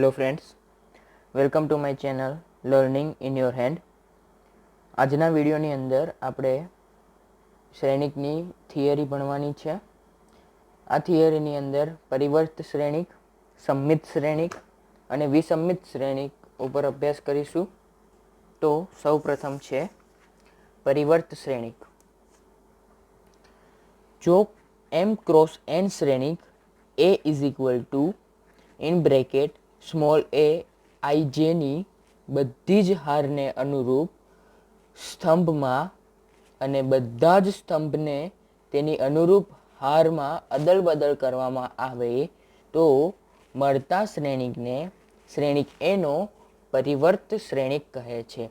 Hello friends, welcome to my channel learning in your hand. આજના વિડીયોની અંદર આપણે શ્રેણિકની થિયરી ભણવાની છે. આ થિયરીની અંદર પરિવર્ત શ્રેણિક, સંમિત શ્રેણિક અને વિસંમિત શ્રેણિક ઉપર અભ્યાસ કરીશું. તો સૌ પ્રથમ છે પરિવર્ત શ્રેણિક. જો m ક્રોસ n શ્રેણિક a is equal two in bracket small a આઈ જેની બધી જ હારને અનુરૂપ સ્તંભમાં અને બધા જ સ્તંભને તેની અનુરૂપ હારમાં અદલ બદલ કરવામાં આવે તો મળતા શ્રેણિકને શ્રેણિક એનો પરિવર્ત શ્રેણિક કહે છે.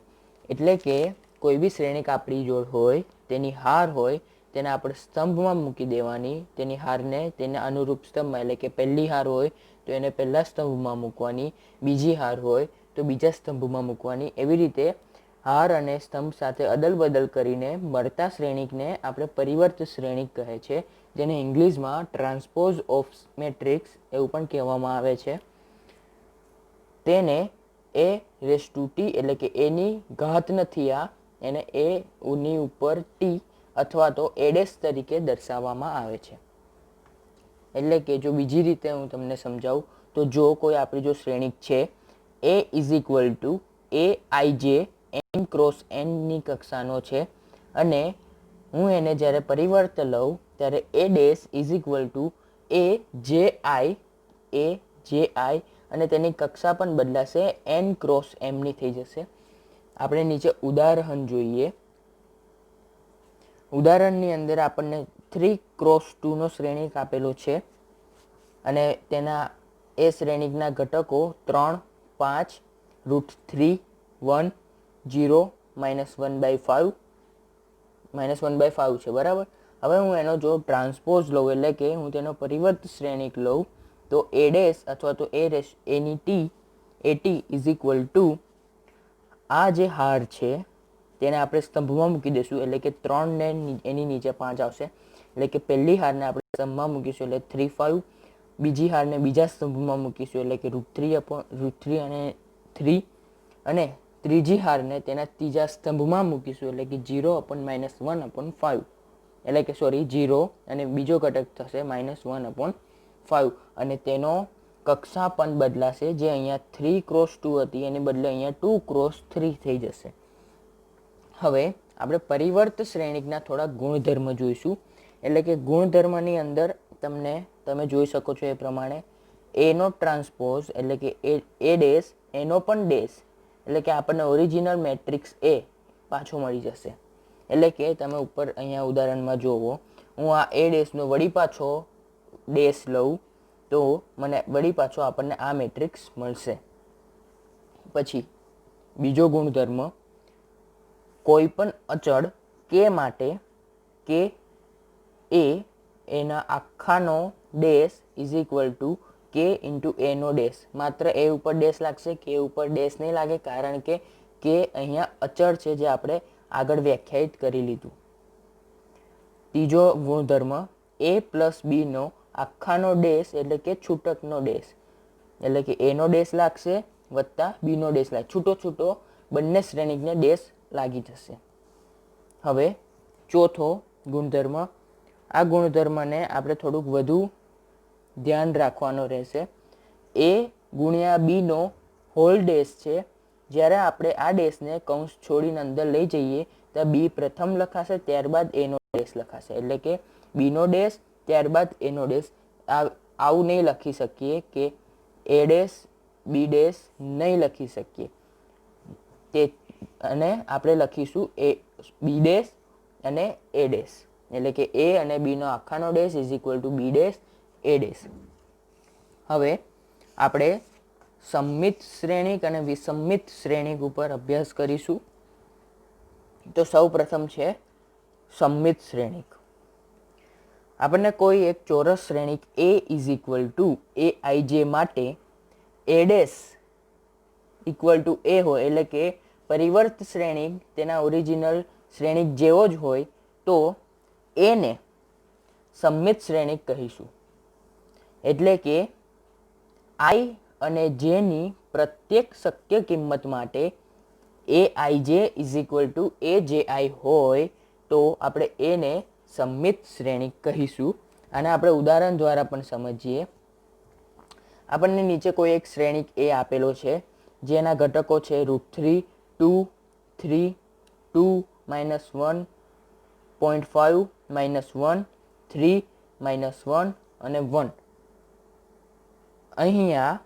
એટલે કે કોઈ બી શ્રેણિક આપણી જોડ હોય, તેની હાર હોય, તેને આપણે સ્તંભમાં મૂકી દેવાની. તેની હારને તેના અનુરૂપ સ્તંભમાં, એટલે કે પહેલી હાર હોય તો એને પહેલા સ્તંભમાં મૂકવાની, બીજી હાર હોય તો બીજા સ્તંભમાં મૂકવાની. એવી રીતે હાર અને સ્તંભ સાથે અદલ બદલ કરીને મળતા શ્રેણિકને આપણે પરિવર્ત શ્રેણિક કહે છે, જેને ઇંગ્લિશમાં ટ્રાન્સપોઝ ઓફ મેટ્રિક્સ એવું પણ કહેવામાં આવે છે. તેને એ રેસ ટુ ટી, એટલે કે એની ઘાત નથી આ, એને એ ની ઉપર ટી અથવા તો એ ડેશ તરીકે દર્શાવવામાં આવે છે. એટલે કે જો બીજી રીતે હું તમને સમજાવું તો જો કોઈ આપણી જો શ્રેણિક છે એ ઇઝ ઇક્વલ ટુ એ આઈ જે એન ક્રોસ એનની કક્ષાનો છે અને હું એને જ્યારે પરિવર્ત લઉં ત્યારે A dash is equal to A J I અને તેની કક્ષા પણ બદલાશે, એન ક્રોસ એમની થઈ જશે. આપણે નીચે ઉદાહરણ જોઈએ. ઉદાહરણની અંદર આપણને 3 ક્રોસ 2 નો શ્રેણિક આપેલો છે અને તેના એ શ્રેણિકના ઘટકો 3, 5, √3, 1, 0, -1/5 છે. બરાબર. હવે હું એનો જો ટ્રાન્સપોઝ લઉં, એટલે કે હું તેનો પરિવર્ત શ્રેણિક લઉં તો એ ડેશ અથવા તો એની ટી ઇઝ ઇક્વલ ટુ આ જે હાર છે તેને આપણે સ્તંભમાં મૂકી દઈશું, એટલે કે 3 ને એની નીચે 5 આવશે. એટલે કે પહેલી હારને આપણે સ્તંભમાં મૂકીશું એટલે 3, 5, બીજી હારને બીજા સ્તંભમાં મૂકીશું એટલે કે √3 અને 3, અને ત્રીજી હારને તેના ત્રીજા સ્તંભમાં મૂકીશું એટલે કે 0/-1/5, એટલે કે 0 અને બીજો ઘટક થશે -1/5 અને તેનો કક્ષા પણ બદલાશે. જે અહીંયા 3 ક્રોસ 2 હતી એને બદલે અહીંયા 2 ક્રોસ 3 થઈ જશે. હવે આપણે પરિવર્ત શ્રેણિકના થોડા ગુણધર્મ જોઈશું. એટલે કે ગુણધર્મની અંદર તમે જોઈ શકો છો એ પ્રમાણે એનો ટ્રાન્સપોઝ, એટલે કે એ ડેશ, એનો પણ ડેશ, એટલે કે આપણને ઓરિજિનલ મેટ્રિક્સ એ પાછો મળી જશે. એટલે કે તમે ઉપર અહીંયા ઉદાહરણમાં જોવો, હું આ એ ડેશનો વળી પાછો ડેશ લઉં તો મને વળી પાછો આપણને આ મેટ્રિક્સ મળશે. પછી બીજો ગુણધર્મ, કોઈ પણ અચળ કે માટે કે એના આખાનો dash is equal to K into એનો ડેશ. માત્ર એ ઉપર ડેશ લાગશે, કે ઉપર ડેશ નહીં લાગે, કારણ કે અહીંયા અચળ છે જે આપણે આગળ વ્યાખ્યાયિત કરી લીધું. ત્રીજો ગુણધર્મ, એ પ્લસ બી નો આખાનો ડેશ, એટલે કે છૂટકનો ડેશ, એટલે કે એનો ડેશ લાગશે વત્તા બીનો ડેશ લાગશે, છૂટો બંને શ્રેણિકને ડેશ લાગી જશે. હવે ચોથો ગુણધર્મ, આ ગુણધર્મને આપણે થોડુંક વધુ ધ્યાન રાખવાનો રહેશે. એ ગુણ્યા બી નો હોલ ડેશ છે. જ્યારે આપણે આ ડેશને કૌંસ છોડીને અંદર લઈ જઈએ તો બી પ્રથમ લખાશે, ત્યારબાદ એનો ડેશ લખાશે. એટલે કે બીનો ડેશ ત્યારબાદ એનો ડેશ. આવું નહીં લખી શકીએ કે એ ડેશ બી ડેશ નહીં લખી શકીએ અને આપણે લખીશું એ બી ડેશ અને એ ડેશ, એટલે કે એ અને બી નો આખાનો dash is equal to B dash A dash. હવે આપણે સંમિત શ્રેણિક અને વિસંમિત શ્રેણિક ઉપર અભ્યાસ કરીશું. તો સૌ પ્રથમ છે સંમિત શ્રેણિક. આપણને કોઈ એક ચોરસ શ્રેણિક એ ઇઝ ઇક્વલ ટુ એ આઈ જે માટે એ ડેશ ઇક્વલ ટુ એ હોય, એટલે કે પરિવર્ત શ્રેણિક તેના ઓરિજિનલ શ્રેણિક જેવો જ હોય તો એને સંમિત શ્રેણિક કહીશું. એટલે કે આઈ અને જેની પ્રત્યેક શક્ય કિંમત માટે aij is equal two aji હોય તો આપણે એને સમમિત શ્રેણિક કહીશું. આને આપણે ઉદાહરણ દ્વારા પણ સમજીએ. આપણને નીચે કોઈ એક શ્રેણિક એ આપેલો છે જેના ઘટકો છે √3, 2, 3, 2, -1, 0.5, -1, 3, -1 અને 1. અહીંયા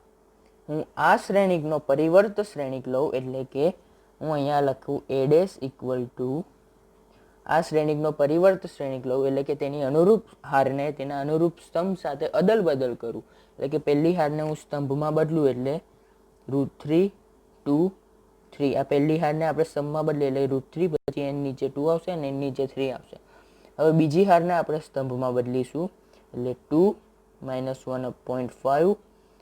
હું આ શ્રેણિકનો પરિવર્ત શ્રેણિક લઉં એટલે કે હું અહીંયા લખું a' ઇક્વલ ટુ આ શ્રેણિકનો પરિવર્ત શ્રેણિક લઉં એટલે કે તેની અનુરૂપ હારને તેના અનુરૂપ સ્તંભ સાથે અદલ બદલ કરું. એટલે કે પહેલી હારને હું સ્તંભમાં બદલું એટલે √3, 2, 3. આ પહેલી હારને આપણે સ્તંભમાં બદલીએ એટલે √3, પછી એની નીચે 2 આવશે અને એની નીચે 3 આવશે. હવે બીજી હારને આપણે સ્તંભમાં બદલીશું એટલે 2, -1/5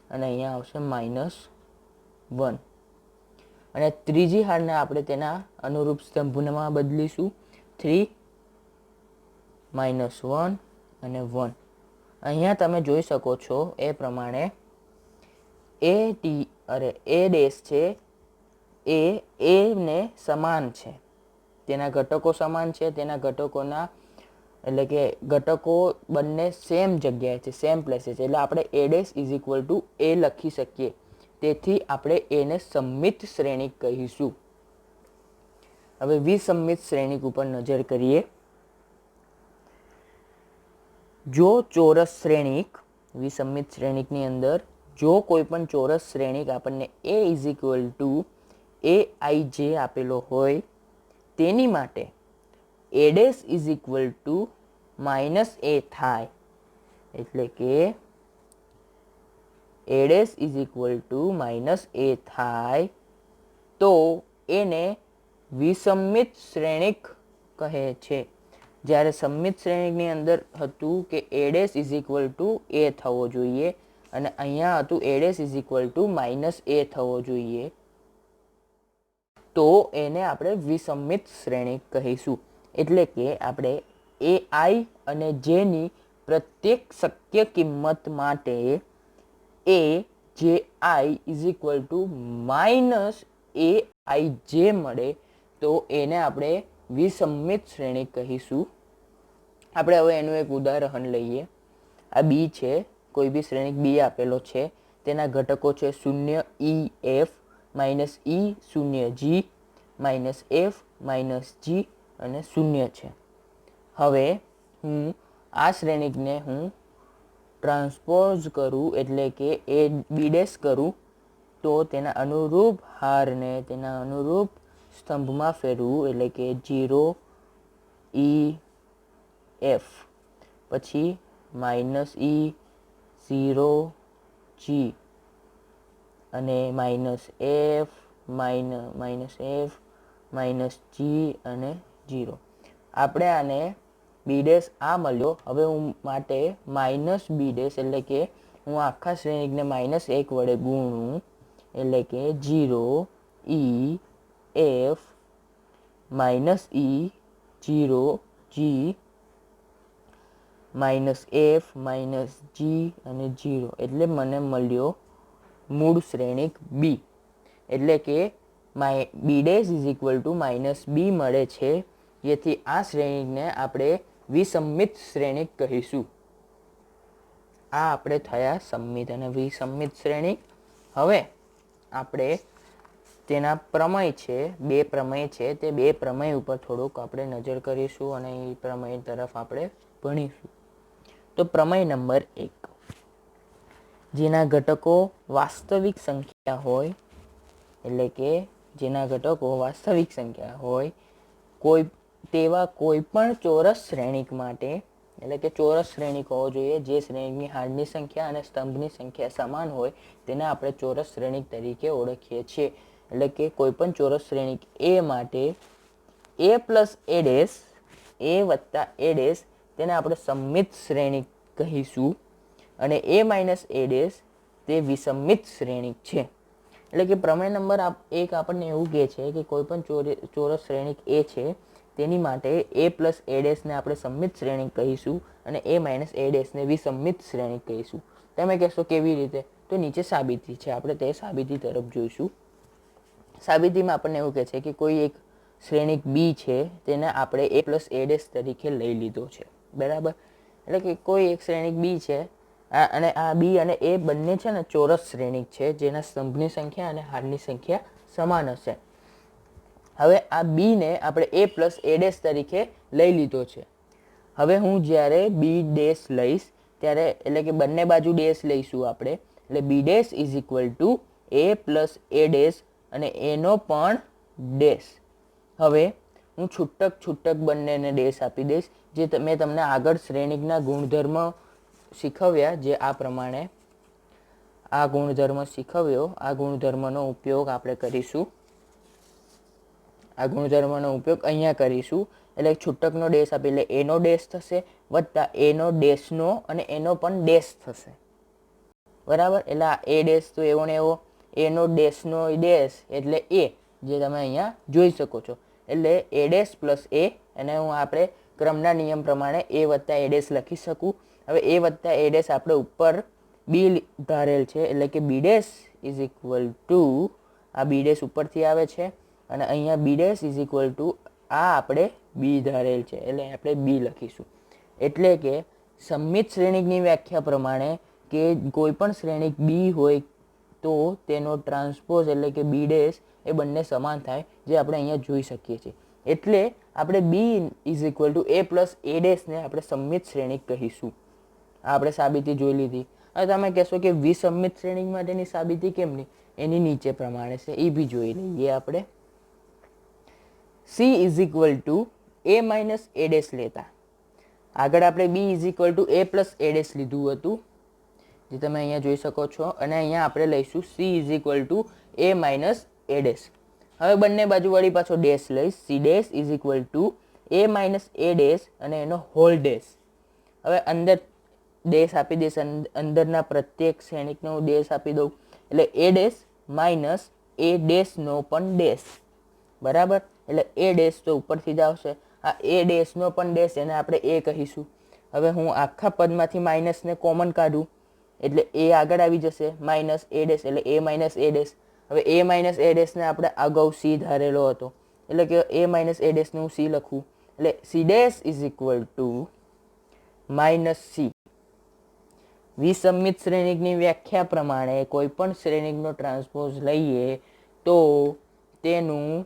અને અહીંયા આવશે -1. અને ત્રીજી હારને આપણે તેના અનુરૂપ સ્તંભમાં બદલીશું 3, -1 અને 1. અહીંયા તમે જોઈ શકો છો એ પ્રમાણે a' છે એ ને સમાન છે, તેના ઘટકો સમાન છે, તેના ઘટકોના એટલે કે ઘટકો બંને સેમ જગ્યાએ છે, સેમ પ્લેસે છે, એટલે આપણે a' is equal two a લખી શકીએ. તેથી આપણે એને સમમિત શ્રેણિક કહીશું. હવે વિસમમિત શ્રેણિક ઉપર નજર કરીએ. જો ચોરસ શ્રેણિક વિસમમિત શ્રેણિકની અંદર જો કોઈ પણ ચોરસ શ્રેણિક આપણને a is equal two aij આપેલો હોય તેની માટે a' is equal two -a થાય. એટલે કે a' is equal two -a થાય તો એને વિસમમિત શ્રેણિક કહે છે. જ્યારે સમમિત શ્રેણિકની અંદર હતું કે a' is equal two a થવો જોઈએ અને અહીંયા હતું a' is equal two -a થવો જોઈએ તો એને આપણે વિસમમિત શ્રેણિક કહીશું. એટલે કે આપણે ai અને j ની પ્રત્યેક શક્ય કિંમત માટે aji is equal two -aij મળે તો એને આપણે વિસમમિત શ્રેણિક કહીશું. આપણે હવે એનું એક ઉદાહરણ લઈએ. આ બી છે, કોઈ બી શ્રેણિક બી આપેલો છે, તેના ઘટકો છે 0e(f), -e(0g), -f, -g અને 0 છે. હવે હું આ શ્રેણિકને હું ટ્રાન્સપોઝ કરું એટલે કે b' કરું તો તેના અનુરૂપ હારને તેના અનુરૂપ સ્તંભમાં ફેરવું એટલે કે 0e(f), પછી -e(0g) અને -f, -g અને 0. આપણે આને b' આ મળ્યો. હવે હું માટે -b' એટલે કે હું આખા શ્રેણિકને -1 વડે ગુણું એટલે કે 0e(f), -e(0g), -f, -g અને 0 એટલે મને મળ્યો મૂળ શ્રેણિક બી. એટલે કે b' is equal two -b મળે છે. જેથી આ શ્રેણિકને આપણે વિસમમિત શ્રેણિક કહીશું. આ આપણે થયા સમમિત અને વિસમમિત શ્રેણિક. હવે આપણે તેના પ્રમેય છે, બે પ્રમેય છે, તે બે પ્રમેય ઉપર થોડુંક આપણે નજર કરીશું અને એ પ્રમેય તરફ આપણે ભણીશું. તો પ્રમેય નંબર 1, જેના ઘટકો વાસ્તવિક સંખ્યા હોય એટલે કે જેના ઘટકો વાસ્તવિક સંખ્યા હોય તેવા કોઈ પણ ચોરસ શ્રેણિક માટે એટલે કે ચોરસ શ્રેણિક હોવો જોઈએ જે શ્રેણિકની હારની સંખ્યા અને સ્તંભની સંખ્યા સમાન હોય તેને આપણે ચોરસ શ્રેણિક તરીકે ઓળખીએ છીએ. એટલે કે કોઈ પણ ચોરસ શ્રેણિક a માટે a પ્લસ a' વત્તા a' તેને આપણે સમમિત શ્રેણિક કહીશું અને a માઇનસ a' તે વિસમમિત શ્રેણિક છે. એટલે કે પ્રમેય નંબર 1 આપણને એવું કહે છે કે કોઈ પણ ચોરસ શ્રેણિક a છે તેની માટે a પ્લસ a' ને આપણે સમમિત શ્રેણિક કહીશું અને a માઇનસ a' ને વિસમમિત શ્રેણિક કહીશું. તમે કહેશો કેવી રીતે? તો નીચે સાબિતી છે, આપણે તે સાબિતી તરફ જોઈશું. સાબિતીમાં આપણને એવું કહે છે કે કોઈ એક શ્રેણિક બી છે તેને આપણે એ પ્લસ એ ડેશ તરીકે લઈ લીધો છે, બરાબર. એટલે કે કોઈ એક શ્રેણિક બી છે અને આ બી અને એ બંને છે ને ચોરસ શ્રેણિક છે જેના સ્તંભની સંખ્યા અને હારની સંખ્યા સમાન હશે. હવે આ બી ને આપણે એ પ્લસ એ ડેશ તરીકે લઈ લીધો છે. હવે હું જ્યારે બી ડેશ લઈશ ત્યારે એટલે કે બંને બાજુ ડેશ લઈશું આપણે, એટલે B dash is equal to A plus A dash અને એનો પણ ડેશ. હવે હું છૂટક બંનેને ડેશ આપી દઈશ, જે મેં તમને આગળ શ્રેણિકના ગુણધર્મ શીખવ્યા, જે આ પ્રમાણે આ ગુણધર્મ શીખવ્યો. આ ગુણધર્મનો ઉપયોગ આપણે કરીશું, આ ગુણધર્મનો ઉપયોગ અહીંયા કરીશું. એટલે છૂટકનો ડેશ આપી એટલે એનો ડેશ થશે વત્તા એનો ડેશનો અને એનો પણ ડેશ થશે, બરાબર. એટલે આ એ ડેશ તો એવો ને એવો, એનો ડેશનો ડેશ એટલે એ, જે તમે અહીંયા જોઈ શકો છો. એટલે એ ડેશ પ્લસ એ, અને હું આપણે ક્રમના નિયમ પ્રમાણે એ વત્તા એ ડેશ લખી શકું. હવે એ વત્તા એ ડેશ આપણે ઉપર બી ધારેલ છે, એટલે કે B dash is equal to આ બી ડેશ ઉપરથી આવે છે અને અહીંયા B dash is equal to આ આપણે બી ધારેલ છે, એટલે આપણે બી લખીશું. એટલે કે સમમિત શ્રેણિકની વ્યાખ્યા પ્રમાણે કે કોઈ પણ શ્રેણિક બી હોય તો તેનો ટ્રાન્સપોઝ એટલે કે બી ડેશ એ બંને સમાન થાય, જે આપણે અહીંયા જોઈ શકીએ છીએ. એટલે આપણે B is equal to A plus A ડેશને આપણે સમમિત શ્રેણિક કહીશું. આ આપણે સાબિતી જોઈ લીધી. હવે તમે કહેશો કે વિસંમિત શ્રેણિક માટેની સાબિતી કેમ નહીં? એની નીચે પ્રમાણે છે, એ બી જોઈ લઈએ આપણે. C is equal to A minus A dash લેતા આગળ આપણે B is equal to A plus A dash લીધું હતું, જે તમે અહીંયા જોઈ શકો છો. અને અહીંયા આપણે લઈશું C is equal to A minus A dash. હવે બંને બાજુ વળી પાછો ડેશ લઈશ. C dash is equal to A minus A dash અને એનો હોલ ડેશ. હવે અંદર ડેશ આપી દઈશ, અંદરના પ્રત્યેક શ્રેણિકનો હું ડેશ આપી દઉં, એટલે એ ડેશ માઇનસ એ ડેશનો પણ ડેશ, બરાબર. એટલે એ ડેશ તો ઉપરથી જ આવશે. આ એ ડેશનો પણ ડેશ એને આપણે એ કહીશું. હવે હું આખા પદમાંથી માઇનસને કોમન કાઢું એટલે એ આગળ આવી જશે, માઇનસ એ ડેશ એટલે એ માઇનસ એ ડેશ. હવે એ માઇનસ એ ડેશને આપણે અગાઉ સી ધારેલો હતો, એટલે કે એ માઇનસ એ ડેશને હું સી લખું, એટલે C dash is equal to minus C. વિસંમિત શ્રેણિકની વ્યાખ્યા પ્રમાણે કોઈ પણ શ્રેણિકનો ટ્રાન્સપોઝ લઈએ તો તેનું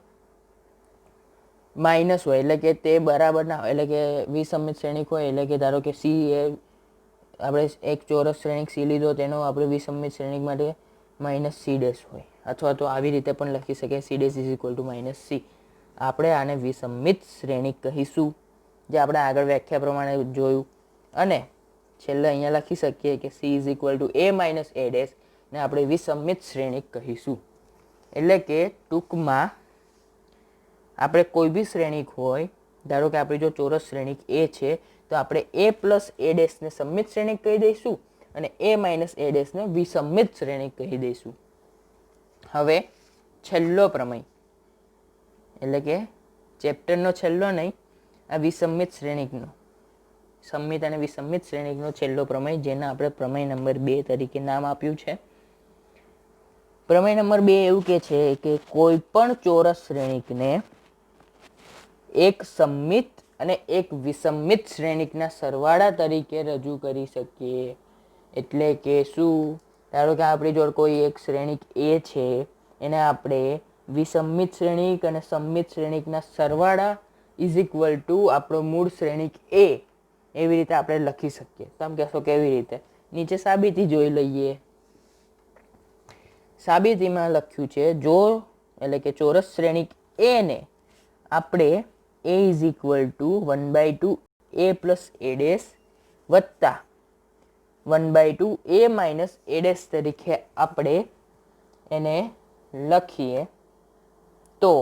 માઇનસ હોય, એટલે કે તે બરાબર ના હોય. એટલે કે વિસંમિત શ્રેણિક હોય એટલે કે ધારો કે સી એ આપણે એક ચોરસ શ્રેણિક સી લીધો, તેનો આપણે વિસંમિત શ્રેણિક માટે માઇનસ સી ડેશ હોય, અથવા તો આવી રીતે પણ લખી શકીએ C dash is equal to minus C. આપણે આને વિસંમિત શ્રેણિક કહીશું, જે આપણે આગળ વ્યાખ્યા પ્રમાણે જોયું. અને છેલ્લે અહીંયા લખી શકીએ કે C is equal to A minus A dash ને આપણે વિસંમિત શ્રેણિક કહીશું. એટલે કે ટૂંકમાં આપણે કોઈ બી શ્રેણિક હોય, ધારો કે આપણી જો ચોરસ શ્રેણિક એ છે તો આપણે એ પ્લસ એ ડેશને સંમિત શ્રેણિક કહી દઈશું અને એ માઇનસ એ ડેશને વિસંમિત શ્રેણિક કહી દઈશું. હવે છેલ્લો પ્રમેય, એટલે કે ચેપ્ટરનો છેલ્લો નહીં, આ વિસંમિત શ્રેણિકનો, સંમિત અને વિસંમિત શ્રેણિકનો છેલ્લો પ્રમેય, જેને આપણે પ્રમેય નંબર 2 તરીકે નામ આપ્યું છે. પ્રમેય નંબર 2 એવું કહે છે કે કોઈ પણ ચોરસ શ્રેણિકને એક સંમિત અને એક વિસંમિત શ્રેણિકના સરવાળા તરીકે રજૂ કરી શકીએ. એટલે કે શું? ધારો કે આપણી જોડે કોઈ એક શ્રેણિક એ છે, એને આપણે વિસંમિત શ્રેણિક અને સંમિત શ્રેણિકના સરવાળા ઇઝ ઇક્વલ ટુ આપણો મૂળ શ્રેણિક એ, એવી રીતે આપણે લખી શકીએ. તમે કહેશો કેવી રીતે? નીચે સાબિતી જોઈ લઈએ. સાબિતીમાં લખ્યું છે, જો એટલે કે ચોરસ શ્રેણિક એ ને આપણે A is equal to 1/2 A plus A dash વત્તા 1/2 એ માઇનસ એ ડેશ તરીકે આપણે એને લખીએ તો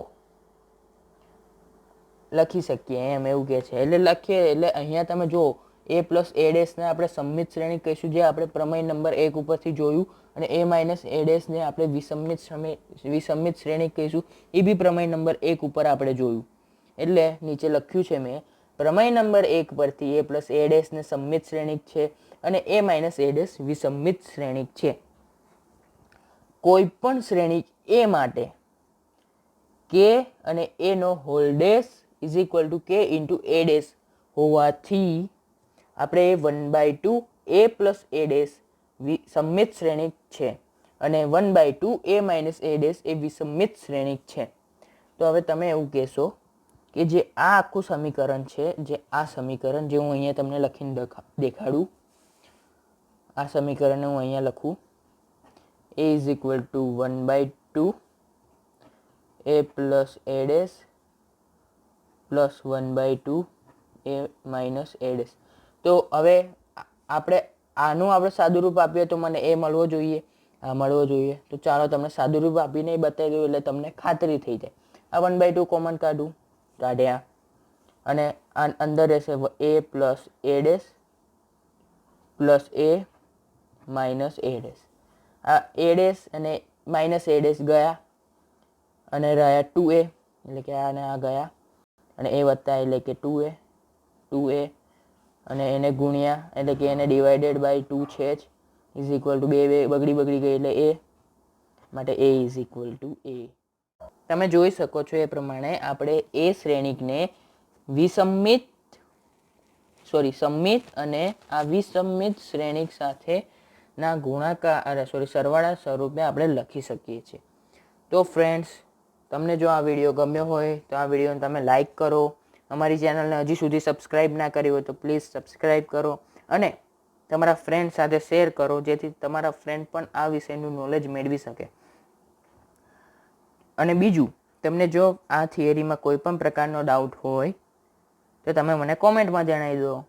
લખી શકીએ એમ, એવું કહે છે. એટલે લખીએ એટલે અહીંયા તમે જો એ પ્લસ એ ડેશને આપણે સંમિત શ્રેણિક કહીશું, જે આપણે પ્રમેય નંબર 1 ઉપરથી જોયું, અને એ માઇનસ એ ડેશને આપણે વિસંમિત શ્રેણિક કહીશું, એ બી પ્રમેય નંબર 1 ઉપર આપણે જોયું. એટલે નીચે લખ્યું છે મેં, પ્રમેય નંબર 1 પરથી એ પ્લસ એ ડેશને સંમિત શ્રેણિક છે અને એ માઇનસ એ ડેશ વિસંમિત શ્રેણિક છે. કોઈ પણ શ્રેણિક એ માટે કે અને એ નો whole dash is equal to K into A dash હોવાથી આપણે 1/2 એ પ્લસ એ ડેશ સમમિત શ્રેણિક છે અને 1/2 એ માઇનસ એ ડેશ એ વિસમિત શ્રેણિક છે. તો હવે તમે એવું કહેશો કે જે આ આખું સમીકરણ છે, જે આ સમીકરણ જે હું અહીંયા તમને લખીને દેખાડું, આ સમીકરણને હું અહીંયા લખું, a is equal to 1/2 a plus A dash plus 1/2 A minus A dash. તો હવે આપણે સાદું રૂપ આપીએ તો મને એ મળવો જોઈએ, આ મળવો જોઈએ. તો ચાલો તમને સાદું રૂપ આપીને બતાવી દઉં એટલે તમને ખાતરી થઈ જાય. આ 1/2 કોમન કાઢ્યા અને આ અંદર રહેશે a plus A dash plus A minus A dash. આ એ ડેશ અને માઇનસ એ ડેશ ગયા અને રહ્યા 2a, એટલે કે આને આ ગયા અને એ વત્તા એટલે કે 2a અને એને ગુણ્યા એટલે કે એને ડિવાઇડેડ બાય 2 છે જ, ઇઝ ઇક્વલ ટુ 2 બગડી ગઈ એટલે એ, માટે a is equal two a. તમે જોઈ શકો છો એ પ્રમાણે આપણે એ શ્રેણિકને સમમિત અને આ વિસમિત શ્રેણિક સાથેના સરવાળા સ્વરૂપે આપણે લખી શકીએ છીએ. તો ફ્રેન્ડ્સ, તમને જો આ વિડીયો ગમ્યો હોય તો આ વિડીયોને તમે લાઈક કરો. અમારી ચેનલને હજી સુધી સબસ્ક્રાઈબ ના કરી હોય તો પ્લીઝ સબસ્ક્રાઈબ કરો અને તમારા ફ્રેન્ડ સાથે શેર કરો, જેથી તમારા ફ્રેન્ડ પણ આ વિષયનું નોલેજ મેળવી શકે. અને બીજું, તમને જો આ થિયરીમાં કોઈ પણ પ્રકારનો ડાઉટ હોય તો તમે મને કોમેન્ટમાં જણાવી દો.